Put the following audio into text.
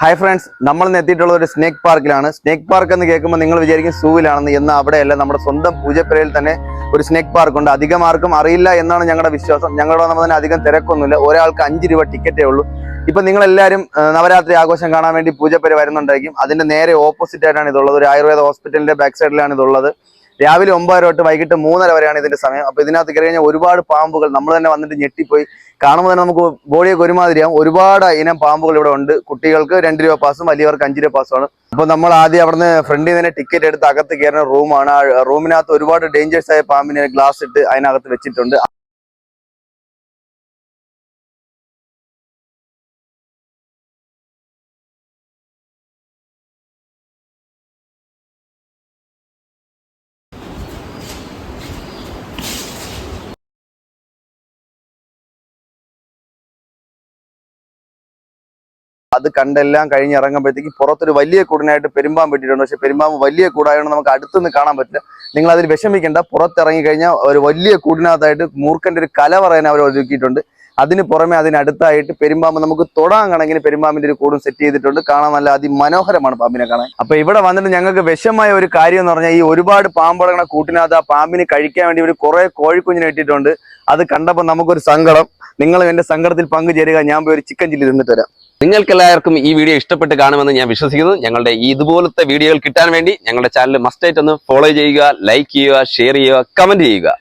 Hi friends, നമ്മൾ എത്തിയിട്ടുള്ള ഒരു സ്നേക്ക് പാർക്കിലാണ്. സ്നേക്ക് പാർക്ക് എന്ന് കേൾക്കുമ്പോൾ നിങ്ങൾ വിചാരിക്കും സൂവിലാണെന്ന്. എന്നാൽ അവിടെയല്ല, നമ്മുടെ സ്വന്തം പൂജപ്പുരയിൽ തന്നെ ഒരു സ്നേക്ക് പാർക്ക് ഉണ്ട്. അധികം ആർക്കും അറിയില്ല എന്നാണ് ഞങ്ങളുടെ വിശ്വാസം. ഞങ്ങളുടെ വന്നപ്പോൾ തന്നെ അധികം തിരക്കൊന്നുമില്ല. ഒരാൾക്ക് 5 രൂപ ടിക്കറ്റേ ഉള്ളൂ. ഇപ്പം നിങ്ങളെല്ലാവരും നവരാത്രി ആഘോഷം കാണാൻ വേണ്ടി പൂജപ്പുര വരുന്നുണ്ടായിരിക്കും. അതിന്റെ നേരെ ഓപ്പോസിറ്റ് ആയിട്ടാണ് ഇതുള്ളത്. ഒരു ആയുർവേദ ഹോസ്പിറ്റലിന്റെ ബാക്ക് സൈഡിലാണ് ഇതുള്ളത്. രാവിലെ 9 തൊട്ട് വൈകിട്ട് 3:30 വരെയാണ് ഇതിന്റെ സമയം. അപ്പൊ ഇതിനകത്ത് കയറി കഴിഞ്ഞാൽ ഒരുപാട് പാമ്പുകൾ, നമ്മൾ തന്നെ വന്നിട്ട് ഞെട്ടിപ്പോയി. കാണുമ്പോൾ തന്നെ നമുക്ക് ബോഡിയൊക്കെ ഒരുമാതിരിയാവും. ഒരുപാട് ഇനം പാമ്പുകൾ ഇവിടെ ഉണ്ട്. കുട്ടികൾക്ക് 2 രൂപ പാസും വലിയവർക്ക് 5 രൂപ പാസുമാണ്. അപ്പൊ നമ്മൾ ആദ്യം അവിടുന്ന് ഫ്രണ്ടിൽ തന്നെ ടിക്കറ്റ് എടുത്ത് അകത്ത് കയറുന്ന റൂമാണ്. ആ റൂമിനകത്ത് ഒരുപാട് ഡേഞ്ചേഴ്സ് ആയ പാമ്പിനെ ഗ്ലാസ് ഇട്ട് അതിനകത്ത് വെച്ചിട്ടുണ്ട്. അത് കണ്ടെല്ലാം കഴിഞ്ഞ് ഇറങ്ങുമ്പോഴത്തേക്ക് പുറത്തൊരു വലിയ കൂടിനായിട്ട് പെരുമ്പാമ്പ് ഇട്ടിട്ടുണ്ട്. പക്ഷെ പെരുമ്പാമ്പ് വലിയ കൂടായതുകൊണ്ട് നമുക്ക് അടുത്തുനിന്ന് കാണാൻ പറ്റില്ല. നിങ്ങൾ അതിൽ വിഷമിക്കേണ്ട. പുറത്തിറങ്ങി കഴിഞ്ഞാൽ ഒരു വലിയ കൂടിനകത്തായിട്ട് മൂർഖന്റെ ഒരു കല പറയാൻ അവർ ഒരുക്കിയിട്ടുണ്ട്. അതിന് പുറമെ അതിനടുത്തായിട്ട് പെരുമ്പാമ്പ് നമുക്ക് തൊടാൻ കണക്കിന് പെരുമ്പാമ്പിന്റെ ഒരു കൂടും സെറ്റ് ചെയ്തിട്ടുണ്ട്. കാണാൻ നല്ല അതിമനോഹരമാണ് പാമ്പിനെ കാണാൻ. അപ്പൊ ഇവിടെ വന്നിട്ട് ഞങ്ങൾക്ക് വിഷമായ ഒരു കാര്യം എന്ന് പറഞ്ഞാൽ, ഈ ഒരുപാട് പാമ്പടങ്ങണ കൂട്ടിനകത്ത് ആ പാമ്പിന് കഴിക്കാൻ വേണ്ടി ഒരു കുറെ കോഴിക്കുഞ്ഞിനെ ഇട്ടിട്ടുണ്ട്. അത് കണ്ടപ്പോൾ നമുക്കൊരു സങ്കടം. നിങ്ങൾ എന്റെ സങ്കടത്തിൽ പങ്കുചേരുക. ഞാൻ പോയി ഒരു ചിക്കൻ ചില്ലി തിന്നിട്ട് വരാം. നിങ്ങൾക്ക് എല്ലാവർക്കും ഈ വീഡിയോ ഇഷ്ടപ്പെട്ട് കാണുമെന്ന് ഞാൻ വിശ്വസിക്കുന്നു. ഞങ്ങളുടെ ഇതുപോലത്തെ വീഡിയോകൾ കിട്ടാൻ വേണ്ടി ഞങ്ങളുടെ ചാനൽ മസ്റ്റായിട്ട് ഒന്ന് ഫോളോ ചെയ്യുക, ലൈക്ക് ചെയ്യുക, ഷെയർ ചെയ്യുക, കമന്റ് ചെയ്യുക.